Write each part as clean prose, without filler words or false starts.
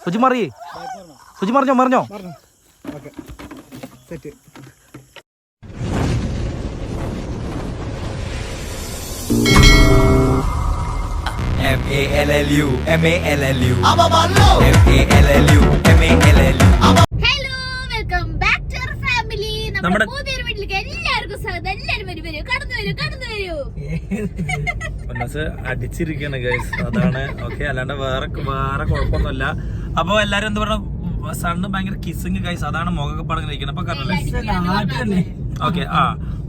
സുജി മറിയേ, സുജി മറിഞ്ഞോ. Set. MALLU hello, welcome back to our family. നമ്മുടെ പുതിയൊരു വീട്ടിലേക്ക് എല്ലാവർക്കും സ്വാഗതം. എല്ലാവരും കടന്നു വരൂ. അടിച്ചിരിക്കാണ് ഗൈസ്, അതാണ് ഓക്കെ. അല്ലാണ്ട് വേറെ കുഴപ്പമൊന്നുമില്ല. അപ്പൊ എല്ലാരും എന്താ പറയുക, സണ്ണ് ഭയങ്കര കിസ്സിങ് ഗൈസ്, അതാണ് മുഖമൊക്കെ പറഞ്ഞിരിക്കുന്നത്. അപ്പൊ കറല്ലേ ഓക്കെ.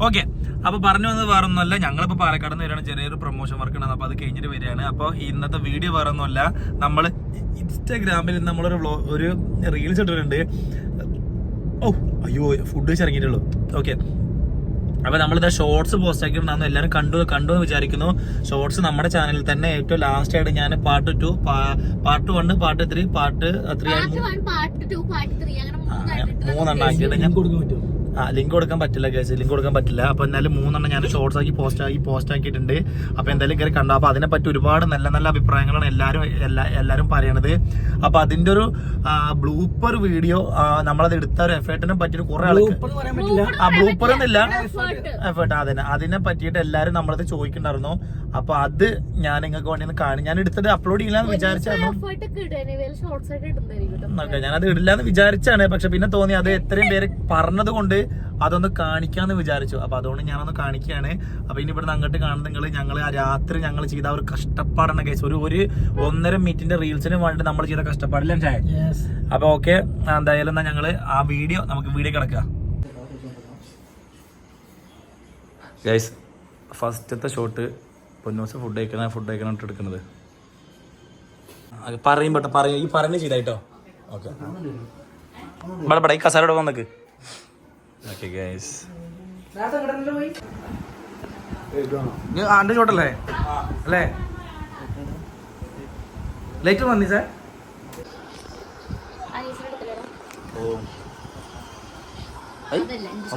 ഓക്കെ. അപ്പൊ പറഞ്ഞു വന്നത് വേറെ ഒന്നുമല്ല, ഞങ്ങളിപ്പോ പാലക്കാട് നിന്ന് വരികയാണ്. ചെറിയൊരു പ്രൊമോഷൻ വർക്ക് ആണ്, അപ്പൊ അത് കഴിഞ്ഞിട്ട് വരികയാണ്. അപ്പൊ ഇന്നത്തെ വീഡിയോ വേറെ ഒന്നുമല്ല, നമ്മള് ഇൻസ്റ്റാഗ്രാമിൽ നമ്മളൊരു ഒരു റീൽസ് ഇട്ടിട്ടുണ്ട്. അയ്യോ ഫുഡ് വെച്ചിറങ്ങിയിട്ടുള്ളൂ. ഓക്കെ. അപ്പൊ നമ്മളിതാ ഷോർട്സ് പോസ്റ്റ് ആക്കിയിട്ടുണ്ടായിരുന്നു. എല്ലാവരും കണ്ടു എന്ന് വിചാരിക്കുന്നു. ഷോർട്സ് നമ്മുടെ ചാനലിൽ തന്നെ ഏറ്റവും ലാസ്റ്റ് ആയിട്ട് ഞാൻ പാർട്ട് 2, പാർട്ട് 1, പാർട്ട് 3, പാർട്ട് 3 ആക്കിയിട്ട് ഞാൻ കൊടുക്കാൻ പറ്റുമോ? ലിങ്ക് കൊടുക്കാൻ പറ്റില്ല ഗൈസ്, ലിങ്ക് കൊടുക്കാൻ പറ്റില്ല. അപ്പൊ എന്തായാലും 3 ഞാൻ ഷോർട്സ് ആക്കി പോസ്റ്റ് ആക്കിയിട്ടുണ്ട്. അപ്പൊ എന്തായാലും കയറി കണ്ടു. അപ്പൊ അതിനെ പറ്റി ഒരുപാട് നല്ല അഭിപ്രായങ്ങളാണ് എല്ലാരും പറയണത്. അപ്പൊ അതിന്റെ ഒരു ബ്ലൂപ്പർ വീഡിയോ നമ്മളത് എടുത്ത ഒരു എഫേർട്ടിനെ പറ്റിയിട്ട് കുറെ ആൾക്ക് ബ്ലൂപ്പർ എന്നില്ല, എഫേർട്ട് അതിനെ പറ്റിയിട്ട് എല്ലാരും നമ്മളത് ചോദിക്കണ്ടായിരുന്നു. അപ്പൊ അത് ഞാൻ നിങ്ങൾക്ക് വേണ്ടി കാണും. ഞാൻ എടുത്തിട്ട് അപ്ലോഡ് ചെയ്യില്ലാന്ന് വിചാരിച്ചായിരുന്നു. ഞാനത് ഇടില്ലാന്ന് വിചാരിച്ചാണ്. പക്ഷെ പിന്നെ തോന്നി അത് എത്രയും പേര് പറഞ്ഞത് കൊണ്ട് അതൊന്ന് കാണിക്കാന്ന് വിചാരിച്ചു. അപ്പൊ അതുകൊണ്ട് ഞാനൊന്ന് കാണിക്കുകയാണ്. അപ്പൊ ഇനി ഇവിടുന്ന് അങ്ങോട്ട് കാണുന്ന ഞങ്ങൾ ആ രാത്രി ഞങ്ങൾ ചെയ്ത ഒരു കഷ്ടപ്പാടാണ് കേസ്. ഒരു 1.5 മിനിറ്റിന്റെ റീൽസിന് വേണ്ടി നമ്മൾ ചെയ്ത കഷ്ടപ്പാടില്ല. അപ്പൊ ഓക്കെ, എന്തായാലും എന്നാ ഞങ്ങള് ആ നമുക്ക് വീഡിയോ കിടക്കുക ഗൈസ്. ഫസ്റ്റത്തെ ഷോട്ട് പൊന്നൂസ് ഫുഡ് കഴിക്കണം എടുക്കുന്നത്. പറയും ഈ പറഞ്ഞു ചെയ്തായിട്ടോ. ഓക്കെ, ഇവിടെ ഈ കസാരയുടെ വന്നേക്ക്. ഓക്കെ ഗൈസ്, ആണ്ട് ഷോട്ടല്ലേ അല്ലേ? ലൈറ്റ് വന്നി സാർ.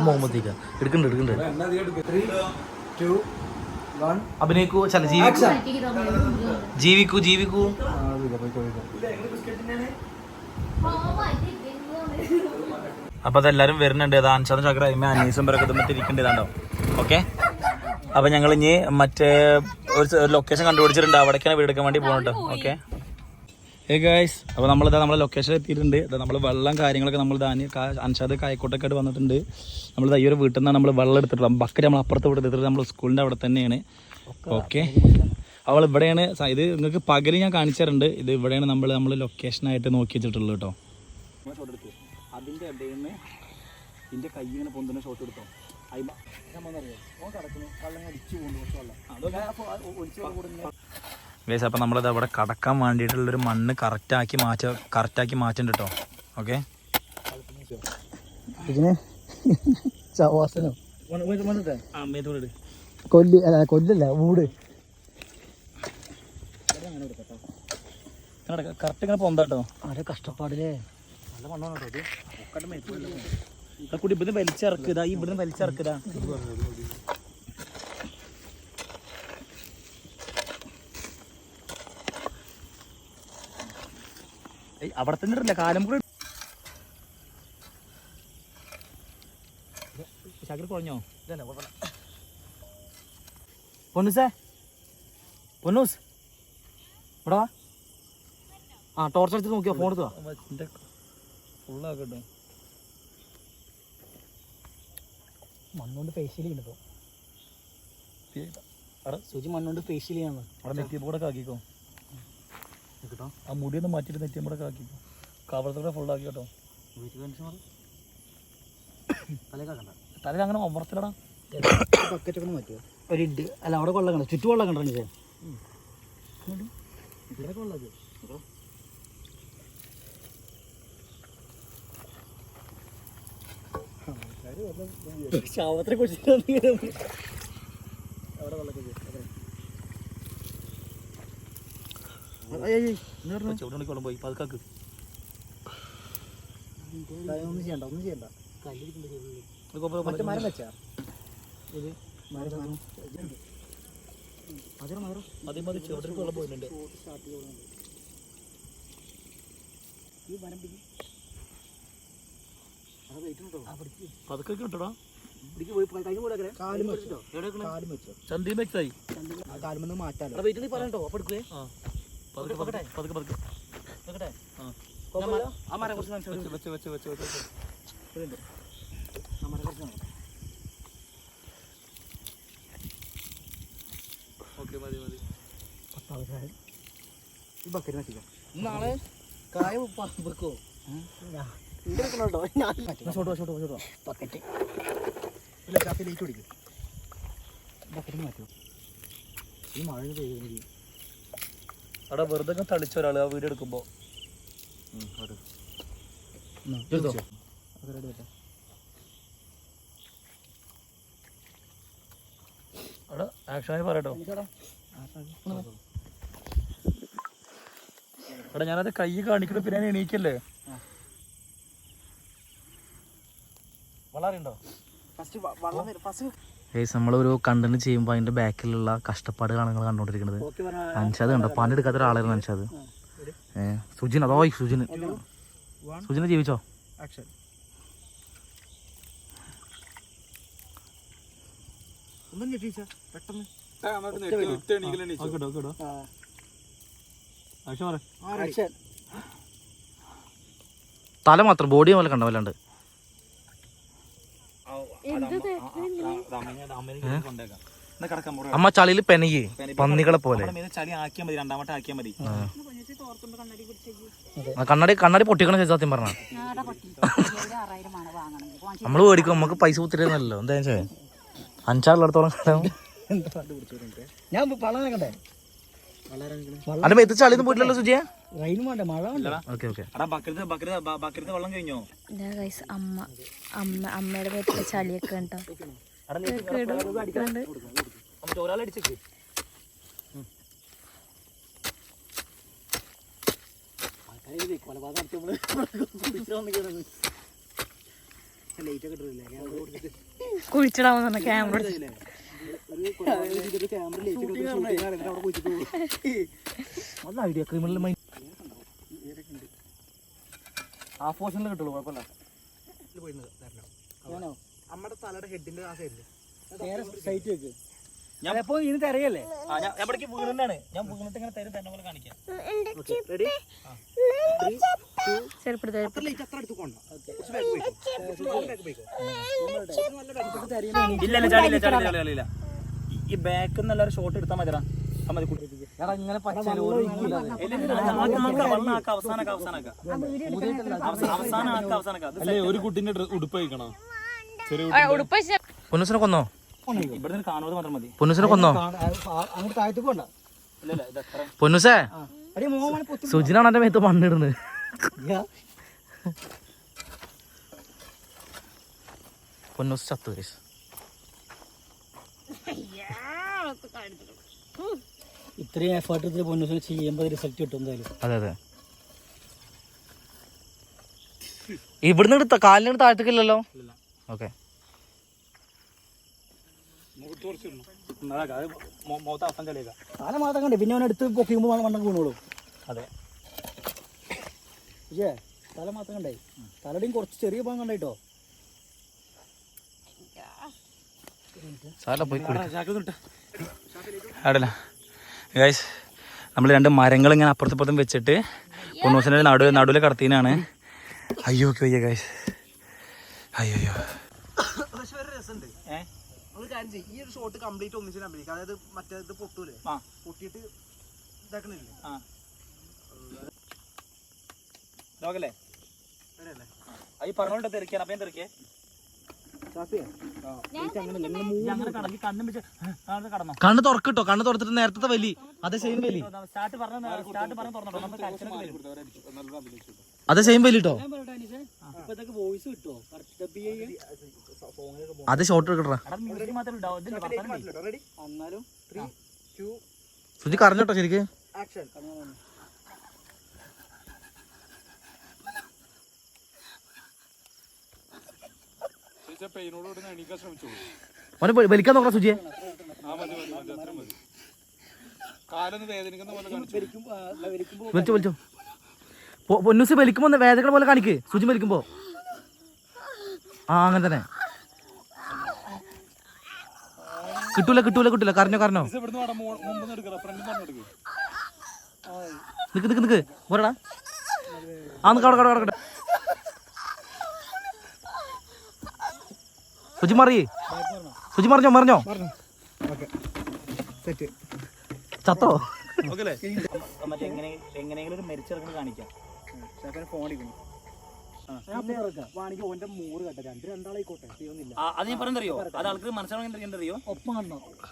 മുഹമ്മദ് എടുക്കണ്ട്. അഭിനയിക്കൂ, ജീവിക്കൂ. അപ്പൊ അതെല്ലാരും വരുന്നുണ്ട്. അൻഷാദും ചക്ര അനീസും പേരൊക്കെ ഇരിക്കേണ്ടതാണ്ടോ. ഓക്കെ. അപ്പൊ ഞങ്ങൾ ഇനി മറ്റേ ഒരു ലൊക്കേഷൻ കണ്ടുപിടിച്ചിട്ടുണ്ട്, അവിടേക്കാണ് വീടെടുക്കാൻ വേണ്ടി പോകുന്നുണ്ട്. ഓക്കെ ഗൈസ്, അപ്പൊ നമ്മളെ ലൊക്കേഷൻ എത്തിയിട്ടുണ്ട്. നമ്മൾ വെള്ളം കാര്യങ്ങളൊക്കെ നമ്മൾ അൻഷാദ് കായക്കോട്ടൊക്കെ ആയിട്ട് വന്നിട്ടുണ്ട്. നമ്മൾ ഈ ഒരു വീട്ടിൽ നിന്നാണ് നമ്മൾ വെള്ളം എടുത്തിട്ടുള്ളത്. ബക്കറ്റ് നമ്മൾ അപ്പുറത്ത് എടുത്തിട്ട് നമ്മൾ സ്കൂളിന്റെ അവിടെ തന്നെയാണ്. ഓക്കെ, അവൾ ഇവിടെയാണ്. ഇത് നിങ്ങൾക്ക് പകല് ഞാൻ കാണിച്ചാറുണ്ട്. ഇത് ഇവിടെയാണ് നമ്മൾ ലൊക്കേഷനായിട്ട് നോക്കി വെച്ചിട്ടുള്ളത് കേട്ടോ. അതിന്റെ ഇടയിൽ നിന്ന് ഇതിന്റെ കൈ ഇങ്ങനെ പൊന്തുന്ന ഷോട്ട് എടുത്തോ. ഗൈസ്, അപ്പൊ നമ്മളിത് അവിടെ കടക്കാൻ വേണ്ടിയിട്ടുള്ളൊരു മണ്ണ് കറക്റ്റാക്കി മാറ്റുന്നുണ്ട് കേട്ടോ. ഓക്കെ, കൊല്ലല്ല ഊട് കറക്റ്റ് ഇങ്ങനെ പൊന്താട്ടോ. ആരെ കഷ്ടപ്പാടില്ലേ, നല്ല മണ്ണാണ് കേട്ടോ. കുട്ടി ഇവിടുന്ന് വലിച്ചിറക്കുക, ഇവിടുന്ന് വലിച്ചിറക്കുക. അവിടെ തന്നെ ഇട്ടില്ല, കാലം കൂടെ ശകർ കുഴഞ്ഞോ. പൊന്നൂസ് ഇവിടെ വാ. ടോർച്ച് അടിച്ച് നോക്കിയോ, ഫോൺ എടുത്തോ. ഫുള്ളാക്കട്ടോ. മണ്ണുകൊണ്ട് ഫേഷ്യൽ ചെയ്യുന്നുണ്ടോ സുജി? മണ്ണുകൊണ്ട് ഫേഷ്യൽ ചെയ്യണം. അവിടെ നെറ്റിയപ്പോടൊക്കെ ആക്കിക്കോ കേട്ടോ. ആ മുടിയൊന്ന് മാറ്റിയിട്ട് നെറ്റിയപ്പോടൊക്കെ ആക്കിക്കോ. കവളത്തോടെ ഫുള്ളാക്കി കേട്ടോ. തലയിൽ അങ്ങനെ അമർത്തലടാ. ബക്കറ്റൊക്കെ മാറ്റുമോ? ഒരു ഇഡ് അല്ല, അവിടെ കൊള്ള കണ്ടോ, ചുറ്റു കൊള്ള കണ്ടോ? ഇവിടെ കൊള്ളത് ശാവത്തിനെ കുറിച്ച് ചൂടുകൊള്ളും പോയി പതുക്കാക്ക്. ഒന്നും ചെയ്യണ്ട. മരം വെച്ചാ മതി ചെറുതൊക്കെ പോയിട്ടുണ്ട്. പതുക്കെ കിട്ടടാ. ചന്തി ചന്തി കാലുമെന്ന് മാറ്റാലോ. പറയണ്ടോ അപ്പൊ എടുക്കുവേ. പതുക്കെ പതുക്കെ പതുക്കെ. ആ മരം കുറച്ച് ഓക്കെ മതി മതി. ഈ ബക്കറ്റ് നട്ടിക്കാം. നാളെ കായ വെക്കോ? ബക്കറ്റ് ഇല്ല, ചാപ്പി ലേറ്റ് പിടിക്കും. ബക്കറ്റിന് മാറ്റുമോ? ഈ മഴ പെയ്യുന്നത് അവിടെ വെറുതെ തളിച്ച ഒരാള് ആ വീഡിയോ എടുക്കുമ്പോ അവിടെ ആക്ഷനായി പറയട്ടോ. അവിടെ ഞാനത് കൈ കാണിക്കണ പിന്നെ എണീക്കല്ലേ. വളരുണ്ടോ? നമ്മളൊരു കണ്ടന്റ് ചെയ്യുമ്പോൾ അതിന്റെ ബാക്കിലുള്ള കഷ്ടപ്പാടുകളാണ് നിങ്ങൾ കണ്ടോണ്ടിരിക്കുന്നത്. അൻഷാദ് കണ്ടോ, പണിയെടുക്കാത്ത ഒരാളായിരുന്നു അൻഷാദ്. സുജിൻ അതോ സുജിനെ ജീവിച്ചോ? തല മാത്രം, ബോഡി പോലെ കണ്ടോ വല്ലാണ്ട്. അമ്മ ചളിയിൽ പെനയേ പന്നികളെ പോലെ. ചളി ആക്കിയാൽ മതി, രണ്ടാമത്തെ ആക്കിയാൽ മതി. കണ്ണാടി പൊട്ടിക്കണ സത്യം പറഞ്ഞ നമ്മള് മേടിക്കും, നമുക്ക് പൈസ കുത്തിരുന്നല്ലോ. എന്താ വെച്ചാൽ അഞ്ചാറിടത്തോളം ഞാൻ കണ്ടേ അന്റെ മേത്ത് ചളിയൊന്നും പോയിട്ടില്ലല്ലോ സുജിയെ. മഴ വെള്ളം കഴിഞ്ഞോ? അമ്മയുടെ വീട്ടിലെ ചളിയൊക്കെ ഉണ്ടോ? ഒരാളടിച്ചേക്ക്. കുഴിച്ചിടാൻ camera idea criminal mind half പോർഷനിൽ കിട്ടുള്ളൂ, കുഴപ്പമില്ല. നമ്മുടെ തലയുടെ ഹെഡിന്റെ ആ സൈറ്റ് വെക്ക്. ഞാൻ ഇനി തിരയല്ലേ? ഞാൻ വീണിട്ടാണ്, ഞാൻ വീണിട്ട് ഇങ്ങനെ തരും തന്നെ പോലെ കാണിക്കാം. ഇല്ല ചളിയില്ല. ഈ ബാക്ക് നല്ലൊരു ഷോട്ട് എടുത്താൽ മതിടാ. ഇങ്ങനെ ഒരു കുട്ടിന്റെ ഉടുപ്പ് കഴിക്കണോ? പൊന്നൂസിനെ കൊന്നോ? ഇവിടെ കാണുന്നത് മാത്രം മതി. പൊന്നൂസിനെ കൊന്നോ? അങ്ങോട്ട് താഴത്തേക്ക് കൊണ്ട. പൊന്നൂസേ, സുജിനാണ് എന്റെ മേത്ത് മണ്ണിടുന്നത്. പൊന്നൂസ് ചത്തു. ഇത്രയും എഫേർട്ട് എടുത്ത് പൊന്നൂസിനെ ചെയ്യുമ്പോൾ റിസൾട്ട് കിട്ടും എന്തായാലും. അതെ അതെ. ഇവിടുന്ന് കാലിന് താഴത്തേക്കില്ലല്ലോ. ഓക്കെ, തല മാത്രം കണ്ടേ, പിന്നെ അവൻ എടുത്ത് പൊക്കിയുമ്പോൾ മണ്ണം വീണോളൂ. അതെ, പക്ഷേ തല മാത്രം കണ്ടേ, തലയുടെയും കുറച്ച് ചെറിയ ഭാഗം കണ്ടോ. അടല ഗൈസ്, നമ്മൾ രണ്ട് മരങ്ങൾ ഇങ്ങനെ അപ്പുറത്തും വെച്ചിട്ട് പൊന്നൂസിന്റെ നടുവിൽ കടത്തിനാണ്. അയ്യോ വയ്യ ഗൈസ്, അയ്യോ. ഈ ഒരു ഷോട്ട് കംപ്ലീറ്റ് ഒന്നിച്ച് അഭിനയിക്കാം. അതായത് മറ്റേത് പൊട്ടൂലേ, പൊട്ടിയിട്ട് ഇതാക്കണില്ലേ. ഈ പറഞ്ഞോണ്ട് തെറിക്കാൻ അപ്പം തെറിക്കേ കണ്ണ് തുറക്കിട്ടോ. കണ്ണ് തുറത്തിട്ട് നേരത്തെ വലി അതേ സെയിം വലി, അതേ സെയിം വലി കേട്ടോ. അത് ഷോട്ട് എടുക്കട്ടാ. സുജി കറഞ്ഞോട്ടോ ശരിക്ക്. ഓനെ വലിക്കാൻ നോക്കണം സുജിയെ. വലിച്ചോ. പൊന്നൂസ് വലിക്കുമ്പോ വേദന പോലെ കാണിക്ക്. സുജി വലിക്കുമ്പോ അങ്ങനെ തന്നെ. കിട്ടൂല കരഞ്ഞോ. നിക്ക് പോരടാ. കട സുജി മറിഞ്ഞോ ചത്തോ? എങ്ങനെയെങ്കിലും ഒരു മരിച്ചിറങ്ങി കാണിക്കാം. അത് ഞാൻ പറഞ്ഞറിയോ, അത് ആൾക്ക് മനസ്സിലാറിയോ,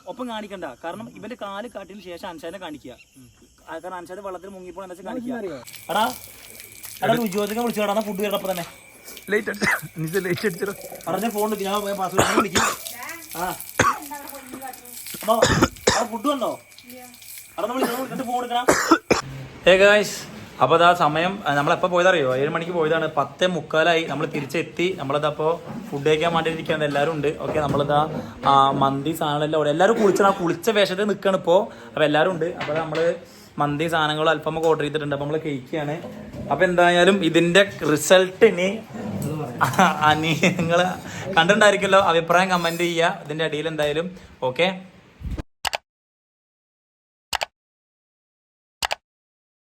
ഒപ്പം കാണിക്കണ്ട. കാരണം ഇവന്റെ കാല് കാട്ടിന് ശേഷം അൻഷാനെ കാണിക്കുക. കാരണം അൻഷാദ് വെള്ളത്തിൽ മുങ്ങിപ്പോൾ എന്താ കാണിക്കുക. എടാ ജ്യോതിക വിളിച്ചോടാ ഫുഡ് കേട്ടപ്പോ തന്നെ പറഞ്ഞ ഫോൺ വിളിക്കും. ഫുഡ് വന്നോ? ഫോൺ എടുക്കണം. അപ്പോൾ അതാ സമയം നമ്മളെപ്പോൾ പോയതറിയോ? 7 മണിക്ക് പോയതാണ്. 10:45 നമ്മൾ തിരിച്ചെത്തി. നമ്മളതപ്പോൾ ഫുഡ് കഴിക്കാൻ വേണ്ടിയിരിക്കുകയാണ്. എല്ലാവരും ഉണ്ട്. ഓക്കെ, നമ്മളിതാ മന്തി സാധനങ്ങളെല്ലാം ഇവിടെ എല്ലാവരും കുളിച്ച വേഷത്തിൽ നിൽക്കുകയാണ് ഇപ്പോൾ. അപ്പോൾ എല്ലാവരും ഉണ്ട്. അപ്പോൾ നമ്മൾ മന്തി സാധനങ്ങൾ അൽഫാമൊക്കെ ഓർഡർ ചെയ്തിട്ടുണ്ട്. അപ്പോൾ നമ്മൾ കഴിക്കുകയാണ്. അപ്പോൾ എന്തായാലും ഇതിൻ്റെ റിസൾട്ട് ഇനി നിങ്ങൾ കണ്ടിട്ടുണ്ടായിരിക്കുമല്ലോ. അഭിപ്രായം കമൻറ്റ് ചെയ്യുക ഇതിൻ്റെ അടിയിൽ എന്തായാലും. ഓക്കെ.